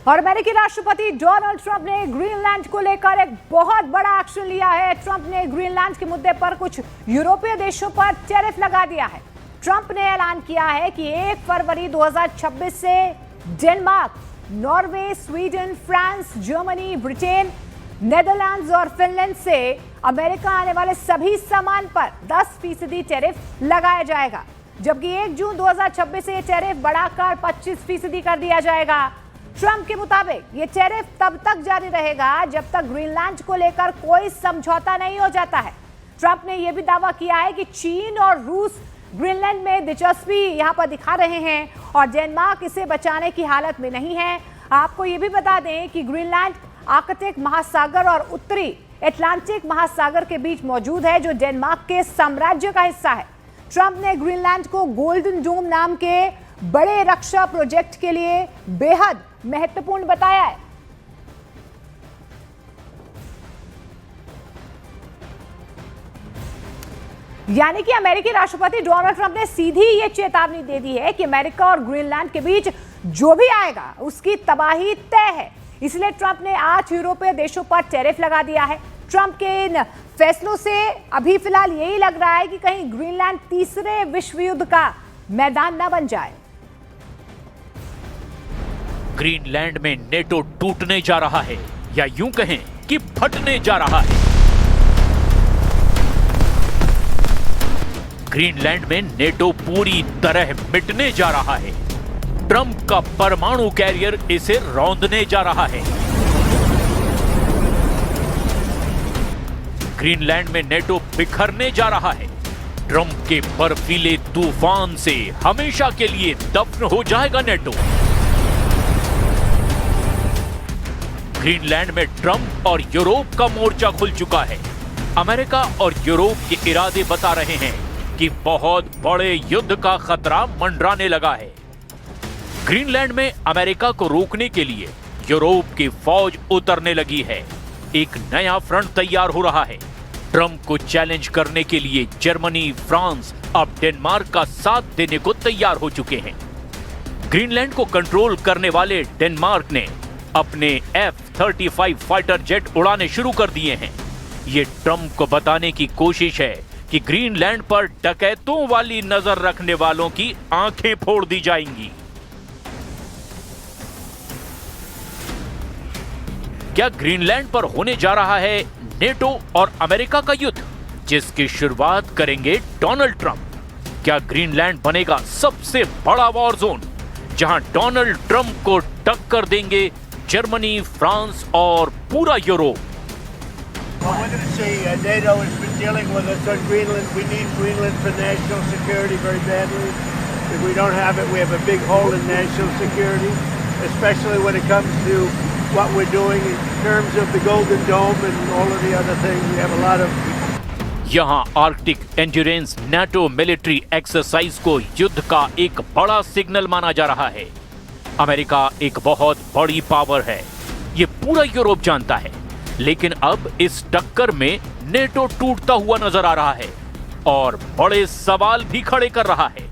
और अमेरिकी राष्ट्रपति डोनाल्ड ट्रंप ने ग्रीनलैंड को लेकर एक बहुत बड़ा एक्शन लिया है। ट्रंप ने ग्रीनलैंड के मुद्दे पर कुछ यूरोपीय देशों पर टैरिफ लगा दिया है। ट्रंप ने ऐलान किया है कि 1 फरवरी 2026 से Denmark, Norway, Sweden, France, Germany, Britain, Netherlands और फिनलैंड से अमेरिका आने वाले सभी सामान पर 10% टैरिफ लगाया जाएगा, जबकि 1 जून 2026 से टैरिफ बढ़ाकर 25% कर दिया जाएगा। ट्रंप के मुताबिक ये टैरिफ तब तक जारी रहेगा जब तक ग्रीनलैंड को लेकर कोई समझौता नहीं हो जाता है। ट्रंप ने यह भी दावा किया है कि चीन और रूस ग्रीनलैंड में दिलचस्पी यहां पर दिखा रहे हैं और डेनमार्क इसे बचाने की हालत में नहीं है। आपको यह भी बता दें कि ग्रीनलैंड आर्कटिक महासागर और उत्तरी अटलांटिक महासागर के बीच मौजूद है, जो डेनमार्क के साम्राज्य का हिस्सा है। ट्रंप ने ग्रीनलैंड को गोल्डन डोम नाम के बड़े रक्षा प्रोजेक्ट के लिए बेहद महत्वपूर्ण बताया है। यानी कि अमेरिकी राष्ट्रपति डोनाल्ड ट्रंप ने सीधी ये चेतावनी दे दी है कि अमेरिका और ग्रीनलैंड के बीच जो भी आएगा उसकी तबाही तय है। इसलिए ट्रंप ने 8 यूरोपीय देशों पर टैरिफ लगा दिया है। ट्रंप के इन फैसलों से अभी फिलहाल यही लग रहा है कि कहीं ग्रीनलैंड तीसरे विश्व युद्ध का मैदान न बन जाए। ग्रीनलैंड में नेटो टूटने जा रहा है या यूं कहें कि फटने जा रहा है। ग्रीनलैंड में नेटो पूरी तरह मिटने जा रहा है। ट्रंप का परमाणु कैरियर इसे रौंदने जा रहा है। ग्रीनलैंड में नेटो बिखरने जा रहा है। ट्रंप के बर्फीले तूफान से हमेशा के लिए दफन हो जाएगा नेटो। ग्रीनलैंड में ट्रंप और यूरोप का मोर्चा खुल चुका है। अमेरिका और यूरोप के इरादे बता रहे हैं कि बहुत बड़े युद्ध का खतरा मंडराने लगा है। ग्रीनलैंड में अमेरिका को रोकने के लिए यूरोप की फौज उतरने लगी है। एक नया फ्रंट तैयार हो रहा है। ट्रंप को चैलेंज करने के लिए जर्मनी, फ्रांस अब डेनमार्क का साथ देने को तैयार हो चुके हैं। ग्रीनलैंड को कंट्रोल करने वाले डेनमार्क ने अपने F-35 फाइटर जेट उड़ाने शुरू कर दिए हैं। ये ट्रंप को बताने की कोशिश है कि ग्रीनलैंड पर डकैतों वाली नजर रखने वालों की आंखें फोड़ दी जाएंगी। क्या ग्रीनलैंड पर होने जा रहा है नेटो और अमेरिका का युद्ध, जिसकी शुरुआत करेंगे डोनाल्ड ट्रंप? क्या ग्रीनलैंड बनेगा सबसे बड़ा वॉर जोन, जहां डोनाल्ड ट्रंप को टक्कर देंगे जर्मनी, फ्रांस और पूरा Europe? Well, we're going to see NATO has been dealing with us on Greenland. We need Greenland for national security very badly. If we don't have it, we have a big hole in national security, especially when it comes to what we're doing in terms of the Golden Dome and all of the other things. We have a lot of... यहाँ Arctic endurance NATO military exercise को युद्ध का एक बड़ा signal माना जा रहा है। अमेरिका एक बहुत बड़ी पावर है, ये पूरा यूरोप जानता है, लेकिन अब इस टक्कर में नेटो टूटता हुआ नजर आ रहा है और बड़े सवाल भी खड़े कर रहा है।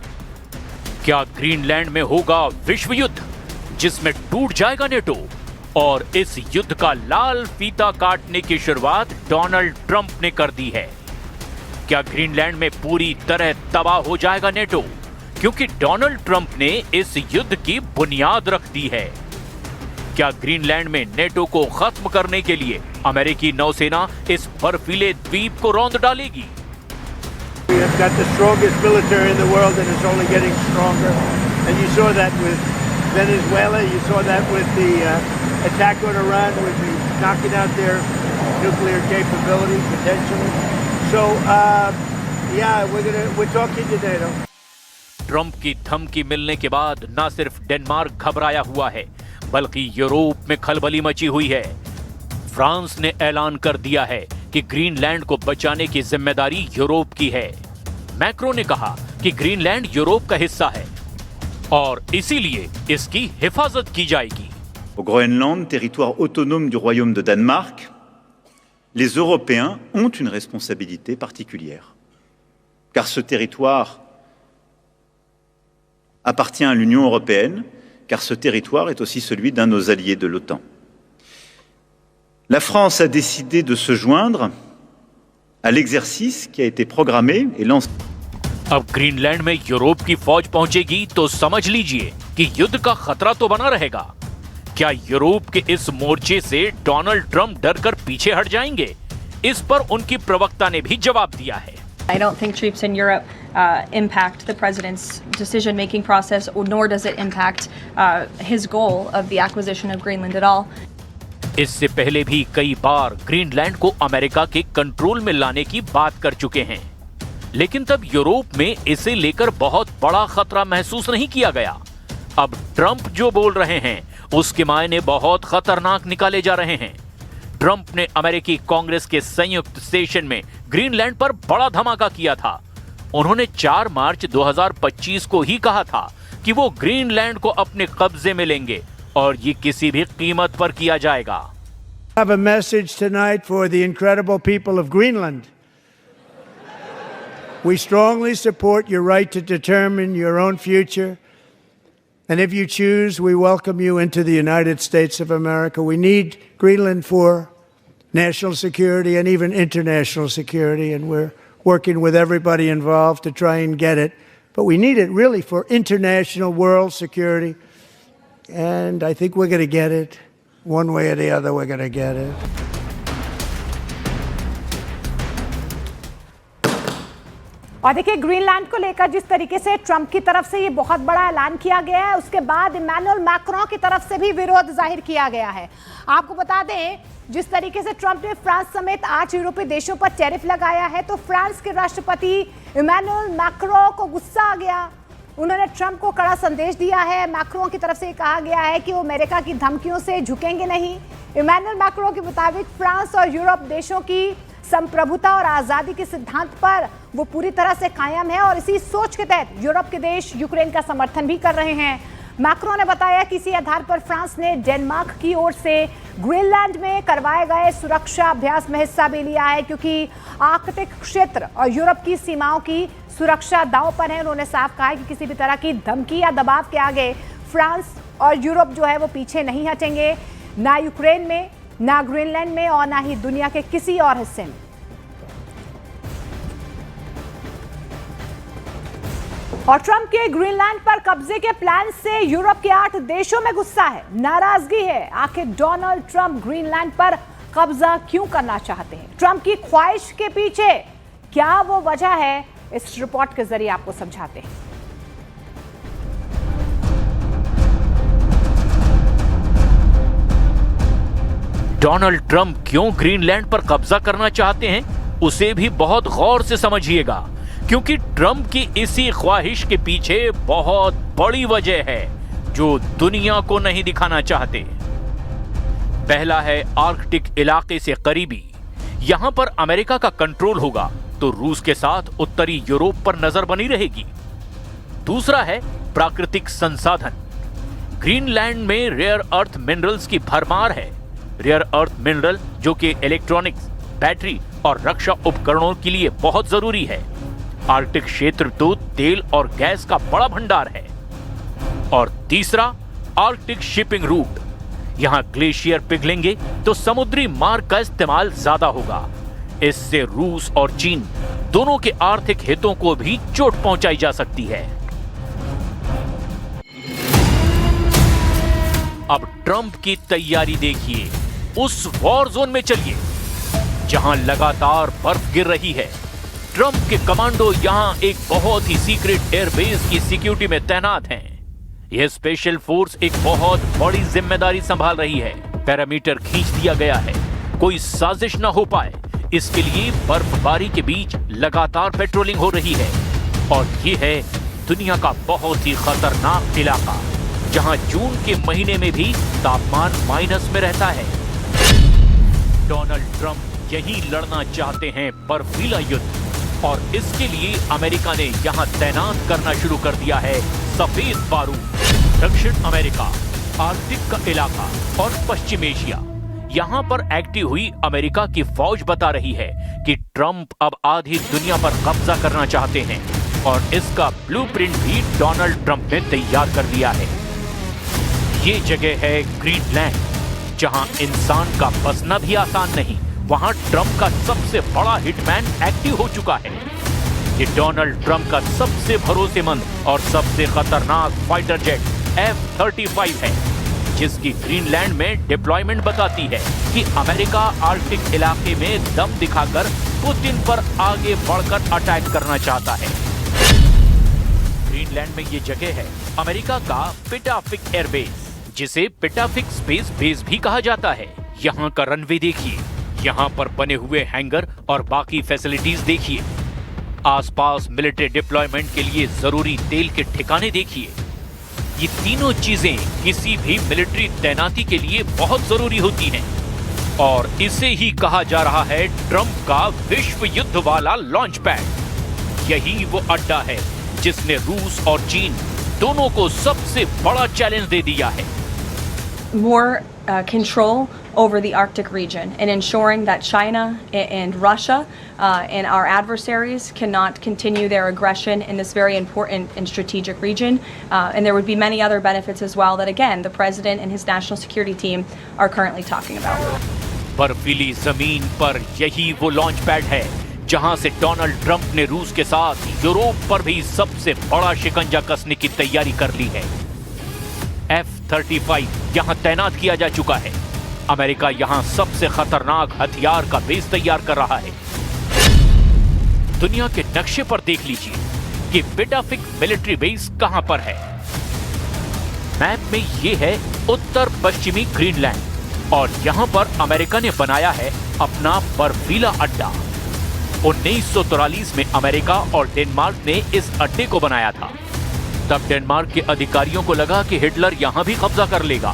क्या ग्रीनलैंड में होगा विश्व युद्ध, जिसमें टूट जाएगा नेटो? और इस युद्ध का लाल फीता काटने की शुरुआत डोनाल्ड ट्रंप ने कर दी है। क्या ग्रीनलैंड में पूरी तरह तबाह हो जाएगा नेटो, क्योंकि डोनाल्ड ट्रंप ने इस युद्ध की बुनियाद रख दी है? क्या ग्रीनलैंड में नेटो को खत्म करने के लिए अमेरिकी नौसेना इस बर्फीले द्वीप को रौंद डालेगी? We have got the strongest military in the world and it's only getting stronger. And you saw that with Venezuela, you saw that with the attack on Iran, with the knocking out their nuclear capability potentially. So, yeah, we're talking to NATO. Trump की धमकी मिलने के बाद न सिर्फ Denmark घबराया हुआ है, बल्कि यूरोप में खलबली मची हुई है। फ्रांस ने ऐलान कर दिया है कि ग्रीनलैंड को बचाने की जिम्मेदारी यूरोप की है। मैक्रो ने कहा कि ग्रीनलैंड यूरोप का हिस्सा है और इसीलिए इसकी हिफाजत की जाएगी। Au Groenland, territoire autonome du royaume de Danemark, les Européens ont une responsabilité particulière. Car ce territoire appartient à l'Union européenne car ce territoire est aussi celui d'un de nos alliés de l'OTAN. La France a décidé de se joindre à l'exercice qui a été programmé et lancé. अब Greenland में Europe की फौज पहुंचेगी तो समझ लीजिए कि युद्ध का खतरा तो बना रहेगा। क्या यूरोप के इस मोर्चे से डोनाल्ड ट्रंप डरकर पीछे हट जाएंगे? इस पर उनकी प्रवक्ता ने भी जवाब दिया है। I don't think troops in Europe impact the president's decision-making process, nor does it impact his goal of the acquisition of Greenland at all. इससे पहले भी कई बार ग्रीनलैंड को अमेरिका के कंट्रोल में लाने की बात कर चुके हैं, लेकिन तब यूरोप में इसे लेकर बहुत बड़ा खतरा महसूस नहीं किया गया। अब ट्रंप जो बोल रहे हैं उसके मायने बहुत खतरनाक निकाले जा रहे हैं। ट्रंप ने अमेरिकी कांग्रेस के संयुक्त सेशन में ग्रीनलैंड पर बड़ा धमाका किया था। उन्होंने 4 मार्च 2025 को ही कहा था कि वो ग्रीनलैंड को अपने कब्जे में लेंगे और ये किसी भी कीमत पर किया जाएगा। I have a message tonight for the incredible people of Greenland. We strongly support your right to determine your own future. And if you choose, we welcome you into the United States of America. We need Greenland for national security and even international security, and we're working with everybody involved to try and get it. But we need it really for international world security, and I think we're going to get it. One way or the other, we're going to get it. और देखिए, Greenland को लेकर जिस तरीके से Trump की तरफ से ये बहुत बड़ा ऐलान किया गया है, उसके बाद इमैनुअल मैक्रों की तरफ से भी विरोध जाहिर किया गया है। आपको बता दें, जिस तरीके से ट्रंप ने फ्रांस समेत 8 यूरोपीय देशों पर टैरिफ लगाया है, तो फ्रांस के राष्ट्रपति इमैनुअल मैक्रों को गुस्सा आ गया। उन्होंने ट्रंप को कड़ा संदेश दिया है। मैक्रों की तरफ से कहा गया है कि वो अमेरिका की धमकियों से झुकेंगे नहीं। इमैनुअल मैक्रों के मुताबिक फ्रांस और यूरोप देशों की संप्रभुता और आज़ादी के सिद्धांत पर वो पूरी तरह से कायम है और इसी सोच के तहत यूरोप के देश यूक्रेन का समर्थन भी कर रहे हैं। मैक्रों ने बताया कि इसी आधार पर फ्रांस ने डेनमार्क की ओर से ग्रीनलैंड में करवाए गए सुरक्षा अभ्यास में हिस्सा भी लिया है, क्योंकि आर्कटिक क्षेत्र और यूरोप की सीमाओं की सुरक्षा दांव पर है। उन्होंने साफ कहा है कि किसी भी तरह की धमकी या दबाव के आगे फ्रांस और यूरोप जो है वो पीछे नहीं हटेंगे, ना यूक्रेन में, ना ग्रीनलैंड में और ना ही दुनिया के किसी और हिस्से में। और ट्रंप के ग्रीनलैंड पर कब्जे के प्लान से यूरोप के 8 देशों में गुस्सा है, नाराजगी है। आखिर डोनाल्ड ट्रंप ग्रीनलैंड पर कब्जा क्यों करना चाहते हैं? ट्रंप की ख्वाहिश के पीछे क्या वो वजह है? इस रिपोर्ट के जरिए आपको समझाते हैं। डोनाल्ड ट्रंप क्यों ग्रीनलैंड पर कब्जा करना चाहते हैं, उसे भी बहुत गौर से समझिएगा, क्योंकि ट्रंप की इसी ख्वाहिश के पीछे बहुत बड़ी वजह है जो दुनिया को नहीं दिखाना चाहते। पहला है आर्कटिक इलाके से करीबी। यहां पर अमेरिका का कंट्रोल होगा तो रूस के साथ उत्तरी यूरोप पर नजर बनी रहेगी। दूसरा है प्राकृतिक संसाधन। ग्रीनलैंड में रेयर अर्थ मिनरल्स की भरमार है। रेयर अर्थ मिनरल जो कि इलेक्ट्रॉनिक्स, बैटरी और रक्षा उपकरणों के लिए बहुत जरूरी है। आर्कटिक क्षेत्र तो तेल और गैस का बड़ा भंडार है। और तीसरा आर्कटिक शिपिंग रूट। यहां ग्लेशियर पिघलेंगे तो समुद्री मार्ग का इस्तेमाल ज्यादा होगा। इससे रूस और चीन दोनों के आर्थिक हितों को भी चोट पहुंचाई जा सकती है। अब ट्रंप की तैयारी देखिए। उस वॉर जोन में चलिए जहां लगातार बर्फ गिर रही है। ट्रंप के कमांडो यहां एक बहुत ही सीक्रेट एयरबेस की सिक्योरिटी में तैनात हैं। यह स्पेशल फोर्स एक बहुत बड़ी जिम्मेदारी संभाल रही है। पैरामीटर खींच दिया गया है, कोई साजिश ना हो पाए, इसके लिए बर्फबारी के बीच लगातार पेट्रोलिंग हो रही है। और ये है दुनिया का बहुत ही खतरनाक इलाका, जहां जून के महीने में भी तापमान माइनस में रहता है। डोनाल्ड ट्रंप यही लड़ना चाहते हैं बर्फीला युद्ध, और इसके लिए अमेरिका ने यहां तैनात करना शुरू कर दिया है सफेद बारूद। दक्षिण अमेरिका, आर्कटिक का इलाका और पश्चिम एशिया, यहां पर एक्टिव हुई अमेरिका की फौज बता रही है कि ट्रंप अब आधी दुनिया पर कब्जा करना चाहते हैं, और इसका ब्लूप्रिंट भी डोनाल्ड ट्रंप ने तैयार कर दिया है। ये जगह है ग्रीनलैंड, जहां इंसान का बसना भी आसान नहीं। वहां ट्रंप का सबसे बड़ा हिटमैन एक्टिव हो चुका है। ये डोनाल्ड ट्रंप का सबसे भरोसेमंद और सबसे खतरनाक फाइटर जेट F-35 है, जिसकी ग्रीनलैंड में डिप्लॉयमेंट बताती है कि अमेरिका आर्कटिक इलाके में दम दिखाकर पुतिन पर आगे बढ़कर अटैक करना चाहता है। ग्रीनलैंड में ये जगह है अमेरिका का पिटाफिक एयरबेस, जिसे पिटाफिक स्पेस बेस भी कहा जाता है। यहाँ का रनवे देखिए, यहाँ पर बने हुए हैंगर और बाकी फैसिलिटीज देखिए। आसपास मिलिट्री डिप्लॉयमेंट के लिए जरूरी तेल के ठिकाने देखिए। ये तीनों चीजें किसी भी मिलिट्री तैनाती के लिए बहुत जरूरी होती हैं। और इसे ही कहा जा रहा है ट्रंप का विश्व युद्ध वाला लॉन्च पैड। यही वो अड्डा है जिसने रूस और चीन दोनों को सबसे बड़ा चैलेंज दे दिया है। More control over the Arctic region and ensuring that China and Russia and our adversaries cannot continue their aggression in this very important and strategic region. And there would be many other benefits as well that, again, the president and his national security team are currently talking about. बर्फीली जमीन पर यही वो launch pad है जहां से Donald Trump ने रूस के साथ यूरोप पर भी सबसे बड़ा शिकंजा कसने की तैयारी कर ली है। F-35 यहां तैनात किया जा चुका है। अमेरिका यहां सबसे खतरनाक हथियार का बेस तैयार कर रहा है। दुनिया के नक्शे पर देख लीजिए कि पिटाफिक मिलिट्री बेस कहां पर है। मैप में यह है उत्तर पश्चिमी ग्रीनलैंड और यहां पर अमेरिका ने बनाया है अपना बर्फीला अड्डा। 1943 में अमेरिका और डेनमार्क ने इस अड्डे को बनाया था। तब डेनमार्क के अधिकारियों को लगा कि हिटलर यहां भी कब्जा कर लेगा।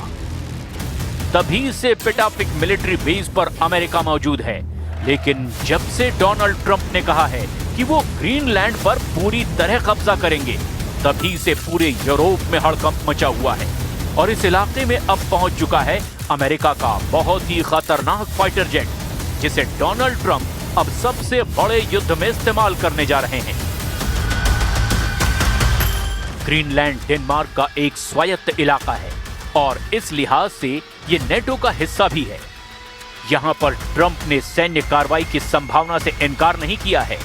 तभी से पिटाफिक मिलिट्री बेस पर अमेरिका मौजूद है। लेकिन जब से डोनाल्ड ट्रंप ने कहा है कि वो ग्रीनलैंड पर पूरी तरह कब्जा करेंगे, तभी से पूरे यूरोप में हड़कंप मचा हुआ है और इस इलाके में अब पहुंच चुका है अमेरिका का बहुत ही खतरनाक फाइटर जेट, जिसे डोनाल्ड ट्रंप अब सबसे बड़े युद्ध में इस्तेमाल करने जा रहे हैं। ग्रीनलैंड डेनमार्क का एक स्वायत्त इलाका है और इस लिहाज से ये नेटो का हिस्सा भी है। यहां पर ट्रंप ने सैन्य कार्रवाई की संभावना से इनकार नहीं किया है।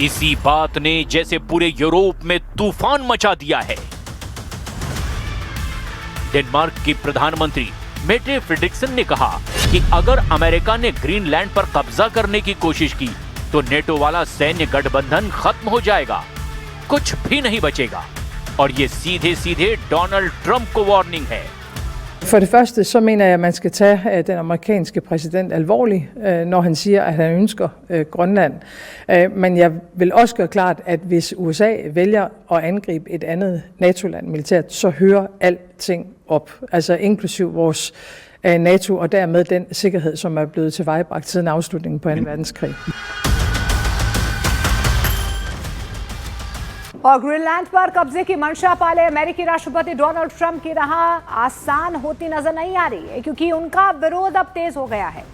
इसी बात ने जैसे पूरे यूरोप में तूफान मचा दिया है। डेनमार्क की प्रधानमंत्री मेटे फ्रेडरिक्सन ने कहा कि अगर अमेरिका ने ग्रीनलैंड पर कब्जा करने की कोशिश की तो नेटो वाला सैन्य गठबंधन खत्म हो जाएगा, कुछ भी नहीं बचेगा। और ये सीधे सीधे डोनाल्ड ट्रंप को वार्निंग है। For det første, så mener jeg, at man skal tage den amerikanske præsident alvorligt, når han siger, at han ønsker Grønland. Men jeg vil også gøre klart, at hvis USA vælger at angribe et andet NATO-land militært, så hører alting op. Altså inklusiv vores NATO og dermed den sikkerhed, som er blevet tilvejebragt siden afslutningen på 2. verdenskrig. और Greenland पर कब्जे की मंशा पाले अमेरिकी राष्ट्रपति Donald Trump की राह आसान होती नजर नहीं आ रही है, क्योंकि उनका विरोध अब तेज हो गया है।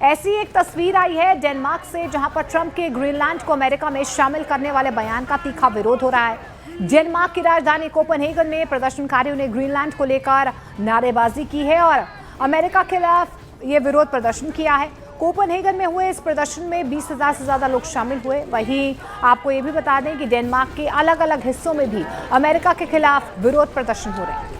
ऐसी एक तस्वीर आई है डेनमार्क से, जहां पर ट्रंप के ग्रीनलैंड को अमेरिका में शामिल करने वाले बयान का तीखा विरोध हो रहा है। डेनमार्क की राजधानी कोपेनहेगन में प्रदर्शनकारियों ने ग्रीनलैंड को लेकर नारेबाजी की है और अमेरिका के खिलाफ ये विरोध प्रदर्शन किया है। कोपेनहेगन में हुए इस प्रदर्शन में 20,000 से ज्यादा लोग शामिल हुए। वहीं आपको ये भी बता दें कि डेनमार्क के अलग अलग हिस्सों में भी अमेरिका के खिलाफ विरोध प्रदर्शन हो रहे हैं।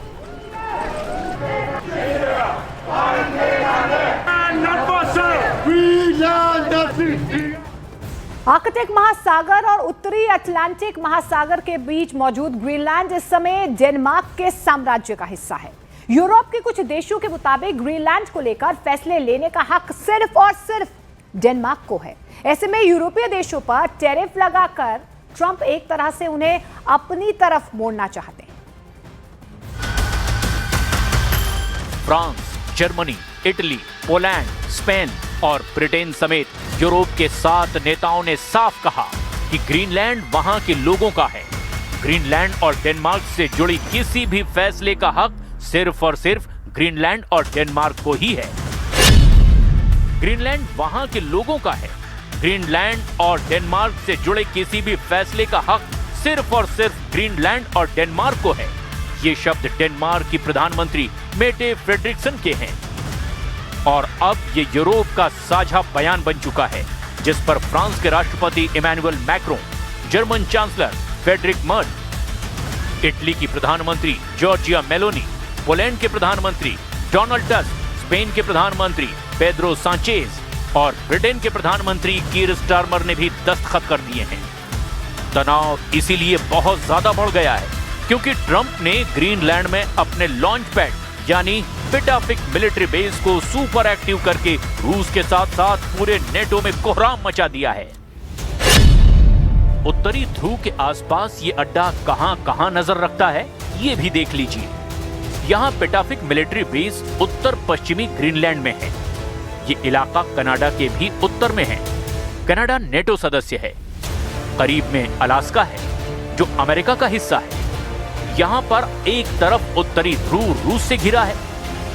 आर्कटिक महासागर और उत्तरी अटलांटिक महासागर के बीच मौजूद ग्रीनलैंड इस समय डेनमार्क के साम्राज्य का हिस्सा है। यूरोप के कुछ देशों के मुताबिक ग्रीनलैंड को लेकर फैसले लेने का हक सिर्फ और सिर्फ डेनमार्क को है। ऐसे में यूरोपीय देशों पर टैरिफ लगाकर ट्रंप एक तरह से उन्हें अपनी तरफ मोड़ना चाहते हैं। France, Germany, Italy, Poland, Spain और ब्रिटेन समेत यूरोप के 7 नेताओं ने साफ कहा कि ग्रीनलैंड वहां के लोगों का है। ग्रीनलैंड और डेनमार्क से जुड़ी किसी भी फैसले का हक सिर्फ और सिर्फ ग्रीनलैंड और डेनमार्क को ही है। ग्रीनलैंड वहां के लोगों का है। ग्रीनलैंड और डेनमार्क से जुड़े किसी भी फैसले का हक सिर्फ और सिर्फ ग्रीनलैंड और डेनमार्क को है। ये शब्द डेनमार्क की प्रधानमंत्री मेटे फ्रेडरिक्सन के हैं और अब ये यूरोप का साझा बयान बन चुका है, जिस पर फ्रांस के राष्ट्रपति Emmanuel Macron, German chancellor Friedrich Merz, Italy की प्रधानमंत्री जॉर्जिया मेलोनी, पोलैंड के प्रधानमंत्री डोनाल्ड टस्क, स्पेन के प्रधानमंत्री पेड्रो सांचेज और ब्रिटेन के प्रधानमंत्री कीर स्टारमर ने भी दस्तखत कर दिए हैं। तनाव इसीलिए बहुत ज्यादा बढ़ गया है क्योंकि ट्रंप ने ग्रीनलैंड में अपने लॉन्च पैड यानी पिटाफिक मिलिट्री बेस को सुपर एक्टिव करके रूस के साथ साथ पूरे नेटो में कोहराम मचा दिया है। उत्तरी ध्रुव के आसपास ये अड्डा कहां नजर रखता है, ये भी देख लीजिए। यहाँ पिटाफिक मिलिट्री बेस उत्तर पश्चिमी ग्रीनलैंड में है। ये इलाका कनाडा के भी उत्तर में है। कनाडा नेटो सदस्य है। करीब में अलास्का है जो अमेरिका का हिस्सा है। यहाँ पर एक तरफ उत्तरी ध्रुव रूस से घिरा है।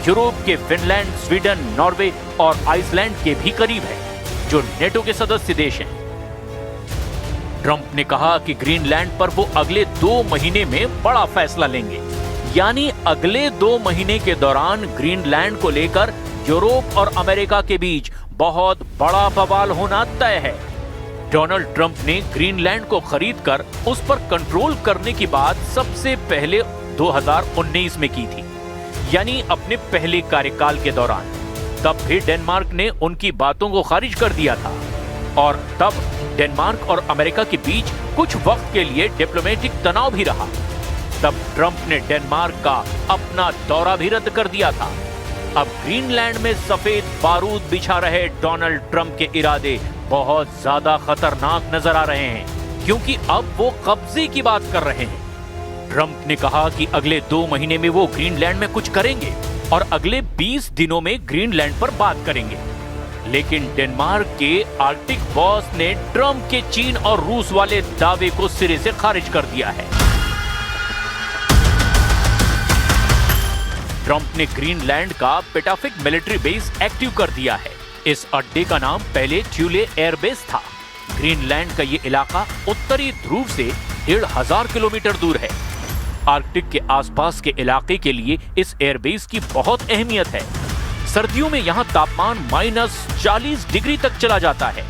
यूरोप के फिनलैंड, स्वीडन, नॉर्वे और आइसलैंड के भी करीब है जो नेटो के सदस्य देश हैं। ट्रंप ने कहा कि ग्रीनलैंड पर वो अगले 2 महीने में बड़ा फैसला लेंगे, यानी अगले 2 महीने के दौरान ग्रीनलैंड को लेकर यूरोप और अमेरिका के बीच बहुत बड़ा बवाल होना तय है। डोनाल्ड ट्रंप ने ग्रीनलैंड को खरीदकर उस पर कंट्रोल करने की बात सबसे पहले 2019 में की थी, यानी अपने पहले कार्यकाल के दौरान। तब भी डेनमार्क ने उनकी बातों को खारिज कर दिया था और तब डेनमार्क और अमेरिका के बीच कुछ वक्त के लिए डिप्लोमेटिक तनाव भी रहा। तब ट्रंप ने डेनमार्क का अपना दौरा भी रद्द कर दिया था। अब ग्रीनलैंड में सफेद बारूद बिछा रहे डोनाल्ड ट्रंप के इरादे बहुत ज्यादा खतरनाक नजर आ रहे हैं क्योंकि अब वो कब्जे की बात कर रहे हैं। ट्रंप ने कहा कि अगले 2 महीने में वो ग्रीनलैंड में कुछ करेंगे और अगले 20 दिनों में ग्रीनलैंड पर बात करेंगे। लेकिन डेनमार्क के आर्कटिक बॉस ने ट्रंप के चीन और रूस वाले दावे को सिरे से खारिज कर दिया है। ट्रंप ने ग्रीनलैंड का पिटाफिक मिलिट्री बेस एक्टिव कर दिया है। इस अड्डे का नाम पहले ट्यूले एयरबेस था। ग्रीनलैंड का ये इलाका उत्तरी ध्रुव से 1500 किलोमीटर दूर है। आर्कटिक के आसपास के इलाके के लिए इस एयरबेस की बहुत अहमियत है। सर्दियों में यहाँ तापमान -40 डिग्री तक चला जाता है।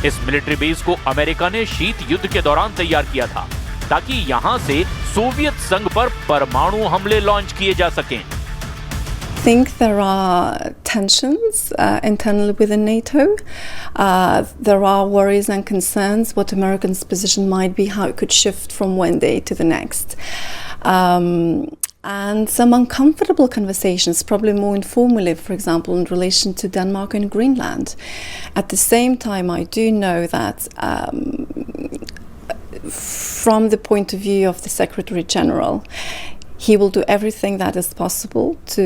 इस मिलिट्री बेस को अमेरिका ने शीत युद्ध के दौरान तैयार किया था ताकि यहाँ से सोवियत संघ पर परमाणु हमले लॉन्च किए जा सकें। I think there are tensions internally within NATO. There are worries and concerns what Americans' position might be, how it could shift from one day to the next. And some uncomfortable conversations, probably more informally, for example, in relation to Denmark and Greenland. At the same time, I do know that from the point of view of the Secretary General, he will do everything that is possible to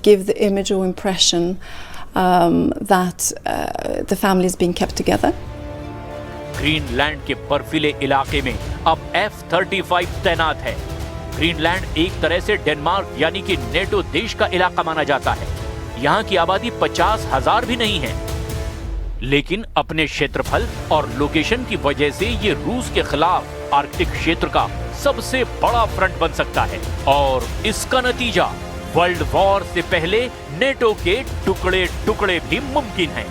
give the image or impression that the family is being kept together. Greenland के बर्फीले इलाके में अब F-35 तैनात है। Greenland एक तरह से डेनमार्क यानी कि नेटो देश का इलाका माना जाता है। यहाँ की आबादी 50,000 भी नहीं है, लेकिन अपने क्षेत्रफल और लोकेशन की वजह से ये रूस के खिलाफ आर्कटिक क्षेत्र का सबसे बड़ा फ्रंट बन सकता है और इसका नतीजा वर्ल्ड वॉर से पहले नेटो के टुकड़े टुकड़े भी मुमकिन है।